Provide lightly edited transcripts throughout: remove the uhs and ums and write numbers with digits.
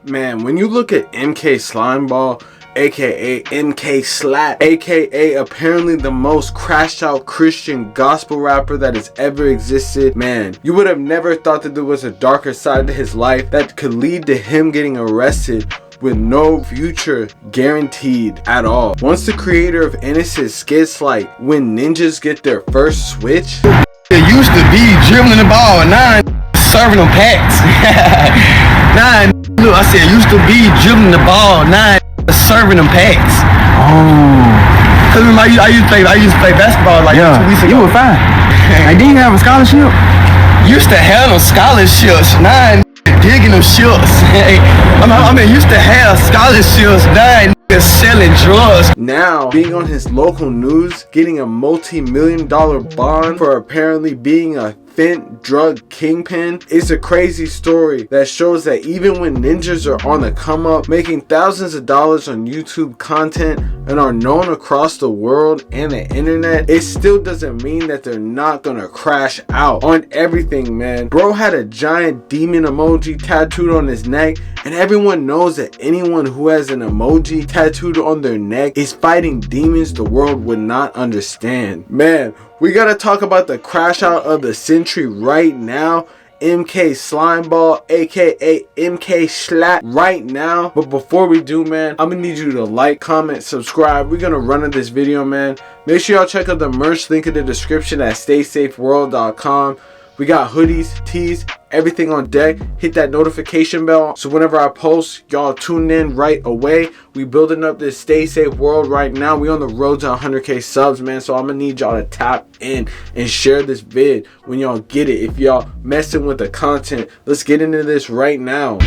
Man, when you look at MK Slimeball, aka MK Slap, aka apparently the most crashed out Christian gospel rapper that has ever existed, man, you would have never thought that there was a darker side to his life that could lead to him getting arrested with no future guaranteed at all. Once the creator of innocent skits like When Ninjas Get Their First Switch, it used to be dribbling the ball, now serving them packs. Nah, look, I said used to be dribbling the ball, now serving them packs. Oh. Cause remember, I used to play basketball like 2 weeks ago. You were fine. Like, did you have a scholarship? Used to have them scholarships, now digging them ships. I mean, used to have scholarships, now selling drugs. Now, being on his local news, getting a multi-million-dollar bond for apparently being a FENT drug kingpin is a crazy story that shows that even when ninjas are on the come up, making thousands of dollars on YouTube content and are known across the world and the internet, it still doesn't mean that they're not gonna crash out on everything, man. Bro had a giant demon emoji tattooed on his neck, and everyone knows that anyone who has an emoji tattooed on their neck is fighting demons the world would not understand. Man, we gotta talk about the crash out of the century right now. MK Slimeball, aka MK Slap, right now. But before we do, man, I'm gonna need you to like, comment, subscribe. We're gonna run this video, man. Make sure y'all check out the merch link in the description at staysafeworld.com. We got hoodies, tees, everything on deck. Hit that notification bell so whenever I post, y'all tune in right away. We building up this Stay Safe World right now. We on the road to 100K subs, man. So I'm gonna need y'all to tap in and share this vid when y'all get it. If y'all messing with the content, let's get into this right now.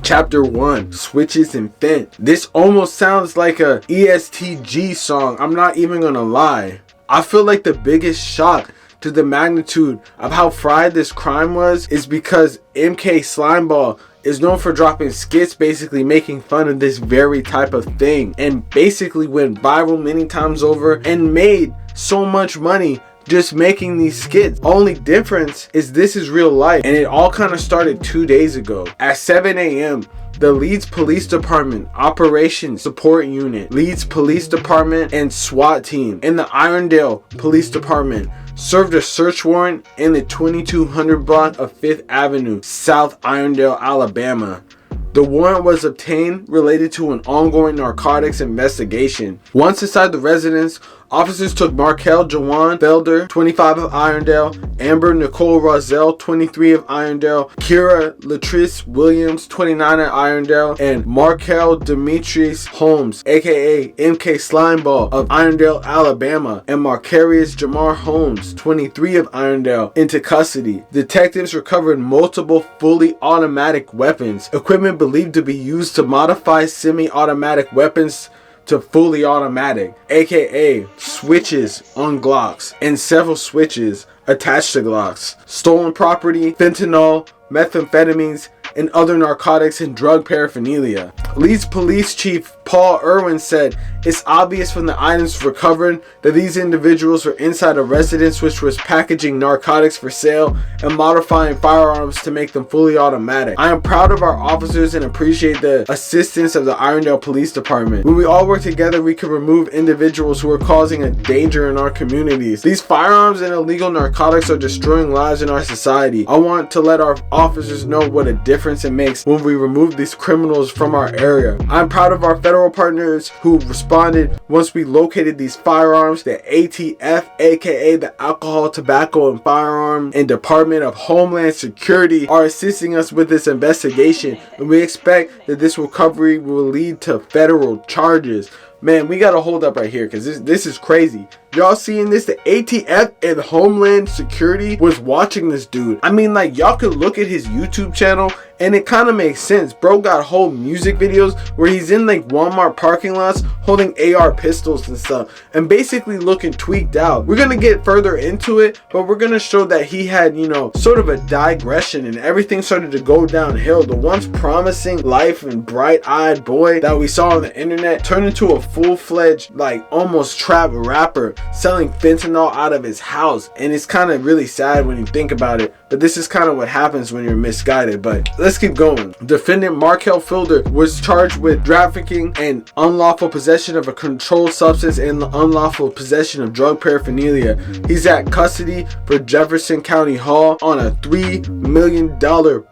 Chapter 1, Switches and FENT. This almost sounds like a ESTG song. I'm not even gonna lie. I feel like the biggest shock to the magnitude of how fried this crime was is because MK Slimeball is known for dropping skits basically making fun of this very type of thing, and basically went viral many times over and made so much money just making these skits. Only difference is this is real life, and it all kind of started 2 days ago. At 7 a.m. the Leeds Police Department Operations Support Unit, Leeds Police Department and SWAT team, and the Irondale Police Department served a search warrant in the 2200 block of 5th Avenue, South Irondale, Alabama. The warrant was obtained related to an ongoing narcotics investigation. Once inside the residence, officers took Markel Jawan Felder, 25 of Irondale, Amber Nicole Roselle, 23 of Irondale, Kira Latrice Williams, 29 of Irondale, and Markel Demetrius Holmes, aka MK Slimeball of Irondale, Alabama, and Marcarius Jamar Holmes, 23 of Irondale, into custody. Detectives recovered multiple fully automatic weapons, equipment believed to be used to modify semi-automatic weapons to fully automatic, aka switches on Glocks, and several switches attached to Glocks, stolen property, fentanyl, methamphetamines, and other narcotics and drug paraphernalia. Leeds Police Chief Paul Irwin said, "It's obvious from the items recovered that these individuals were inside a residence which was packaging narcotics for sale and modifying firearms to make them fully automatic. I am proud of our officers and appreciate the assistance of the Irondale Police Department. When we all work together, we can remove individuals who are causing a danger in our communities. These firearms and illegal narcotics are destroying lives in our society. I want to let our officers know what a difference it makes when we remove these criminals from our area. I'm proud of our federal partners who responded once we located these firearms. The ATF, aka the Alcohol, Tobacco, and Firearm and Department of Homeland Security, are assisting us with this investigation, and we expect that this recovery will lead to federal charges." Man, we gotta hold up right here because this is crazy. Y'all seeing this? The ATF and Homeland Security was watching this dude. I mean, like, y'all could look at his YouTube channel and it kind of makes sense. Bro got whole music videos where he's in like Walmart parking lots holding AR pistols and stuff and basically looking tweaked out. We're gonna get further into it, but we're gonna show that he had, you know, sort of a digression and everything started to go downhill. The once promising life and bright-eyed boy that we saw on the internet turned into a full-fledged, like almost trap rapper selling fentanyl out of his house. And it's kind of really sad when you think about it, but this is kind of what happens when you're misguided. But let's keep going. Defendant Markel Fielder was charged with trafficking and unlawful possession of a controlled substance and unlawful possession of drug paraphernalia. He's at custody for Jefferson County Hall on a $3 million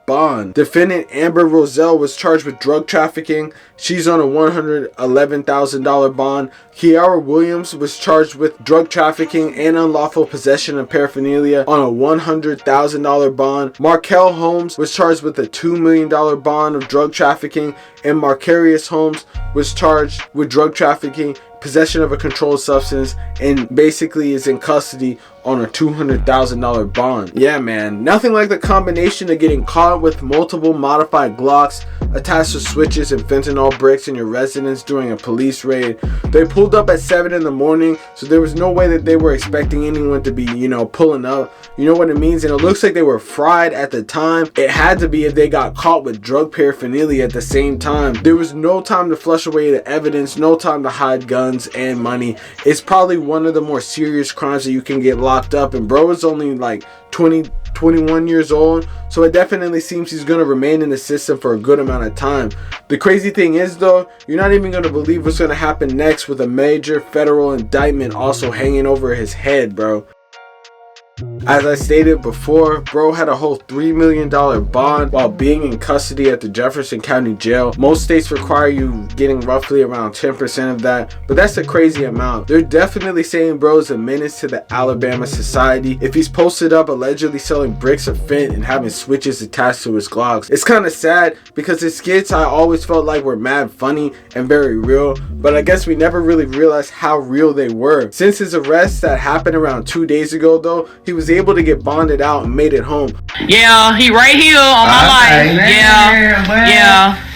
bond. Defendant Amber Roselle was charged with drug trafficking. She's on a $111,000 bond. Kiara Williams was charged with drug trafficking and unlawful possession of paraphernalia on a $100,000 bond. Markel Holmes was charged with a $2 million bond of drug trafficking, and Marcarius Holmes was charged with drug trafficking, possession of a controlled substance, and basically is in custody on a $200,000 bond. Yeah, man, nothing like the combination of getting caught with multiple modified Glocks attached to switches and fentanyl bricks in your residence during a police raid. They pulled up at 7 in the morning, so there was no way that they were expecting anyone to be, pulling up. You know what it means? And it looks like they were fried at the time. It had to be if they got caught with drug paraphernalia at the same time. There was no time to flush away the evidence, no time to hide guns and money. It's probably one of the more serious crimes that you can get locked up, and bro is only like 21 years old, so it definitely seems he's gonna remain in the system for a good amount of time. The crazy thing is though, you're not even gonna believe what's gonna happen next with a major federal indictment also hanging over his head, bro. As I stated before, bro had a whole $3 million bond while being in custody at the Jefferson County Jail. Most states require you getting roughly around 10% of that, but that's a crazy amount. They're definitely saying bro is a menace to the Alabama society if he's posted up allegedly selling bricks of fent and having switches attached to his Glocks. It's kind of sad because his skits I always felt like were mad funny and very real, but I guess we never really realized how real they were. Since his arrest that happened around 2 days ago though, he was able to get bonded out and made it home. Yeah, he right here on my life. Yeah.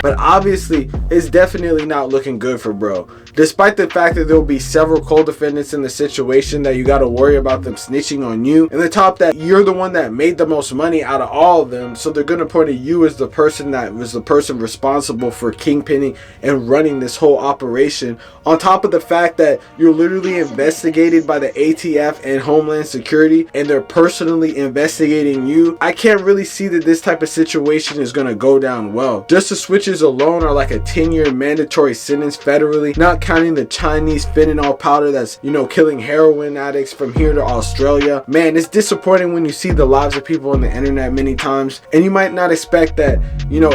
But obviously, it's definitely not looking good for bro. Despite the fact that there will be several co-defendants in the situation that you got to worry about them snitching on you, and the top that you're the one that made the most money out of all of them, so they're going to point at you as the person that was the person responsible for kingpinning and running this whole operation, on top of the fact that you're literally investigated by the ATF and Homeland Security, and they're personally investigating you. I can't really see that this type of situation is going to go down well. Just the switches alone are like a 10-year mandatory sentence federally, not counting the Chinese fentanyl powder that's, killing heroin addicts from here to Australia. Man, it's disappointing when you see the lives of people on the internet many times, and you might not expect that,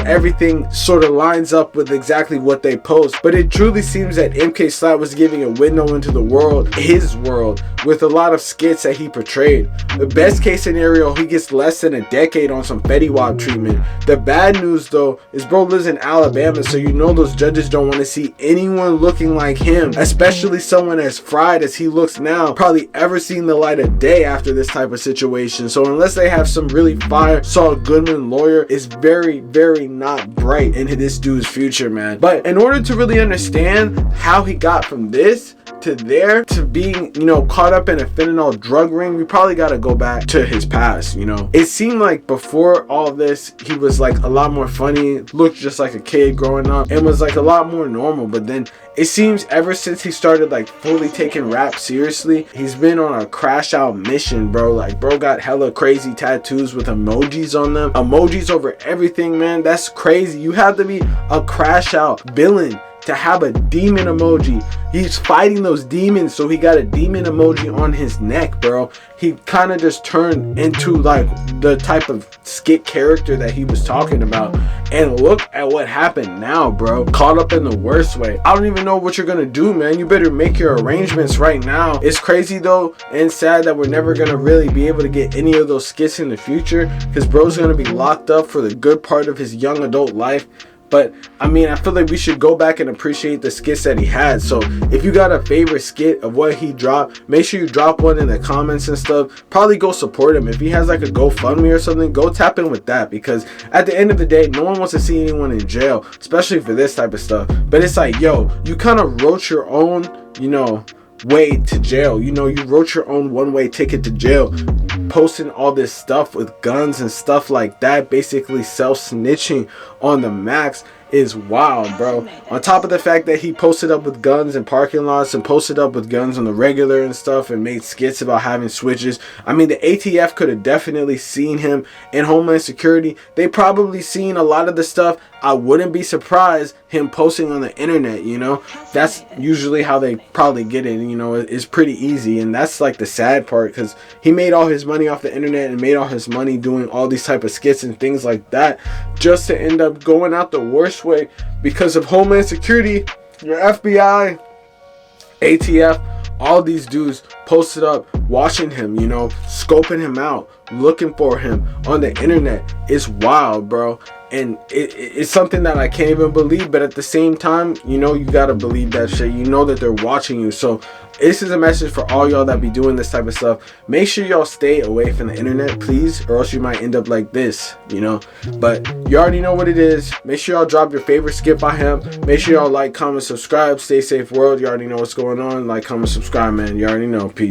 everything sort of lines up with exactly what they post, but it truly seems that MK Slat was giving a window into the world, his world, with a lot of skits that he portrayed. The best case scenario, he gets less than a decade on some Fetty Wap treatment. The bad news though is bro lives in Alabama, so those judges don't want to see anyone looking like him, especially someone as fried as he looks now, probably ever seen the light of day after this type of situation. So unless they have some really fire Saul Goodman lawyer, it's very, very not bright into this dude's future, man. But in order to really understand how he got from this to there to being, caught up in a fentanyl drug ring, we probably got to go back to his past. It seemed like before all this, he was like a lot more funny, looked just like a kid growing up, and was like a lot more normal. But then it seems ever since he started like fully taking rap seriously, he's been on a crash out mission, bro. Like bro got hella crazy tattoos with emojis on them, emojis over everything, man. That's crazy. You have to be a crash out villain to have a demon emoji. He's fighting those demons, so he got a demon emoji on his neck, bro. He kind of just turned into like the type of skit character that he was talking about. And look at what happened now, bro. Caught up in the worst way. I don't even know what you're gonna do, man. You better make your arrangements right now. It's crazy though and sad that we're never gonna really be able to get any of those skits in the future, because bro's gonna be locked up for the good part of his young adult life. But I feel like we should go back and appreciate the skits that he had. So if you got a favorite skit of what he dropped, make sure you drop one in the comments and stuff. Probably go support him. If he has like a GoFundMe or something, go tap in with that, because at the end of the day, no one wants to see anyone in jail, especially for this type of stuff. But it's like, yo, you kind of wrote your own, way to jail. You wrote your own one-way ticket to jail, posting all this stuff with guns and stuff like that, basically self-snitching on the max. is wild, bro. On top of the fact that he posted up with guns in parking lots and posted up with guns on the regular and stuff and made skits about having switches. I mean, the ATF could have definitely seen him in Homeland Security. They probably seen a lot of the stuff. I wouldn't be surprised him posting on the internet, you know. That's usually how they probably get it, you know. It's pretty easy, and that's like the sad part, because he made all his money off the internet and made all his money doing all these type of skits and things like that, just to end up going out the worst way because of Homeland Security, your FBI, ATF, all these dudes posted up watching him, you know, scoping him out, looking for him on the internet. It's wild, bro. And it's something that I can't even believe, but at the same time, you know, you gotta believe that shit. You know that they're watching you. So this is a message for all y'all that be doing this type of stuff. Make sure y'all stay away from the internet, please, or else you might end up like this, you know. But you already know what it is. Make sure y'all drop your favorite skit by him. Make sure y'all like, comment, subscribe. Stay safe, world. You already know what's going on. Like, comment, subscribe, man. You already know. Peace.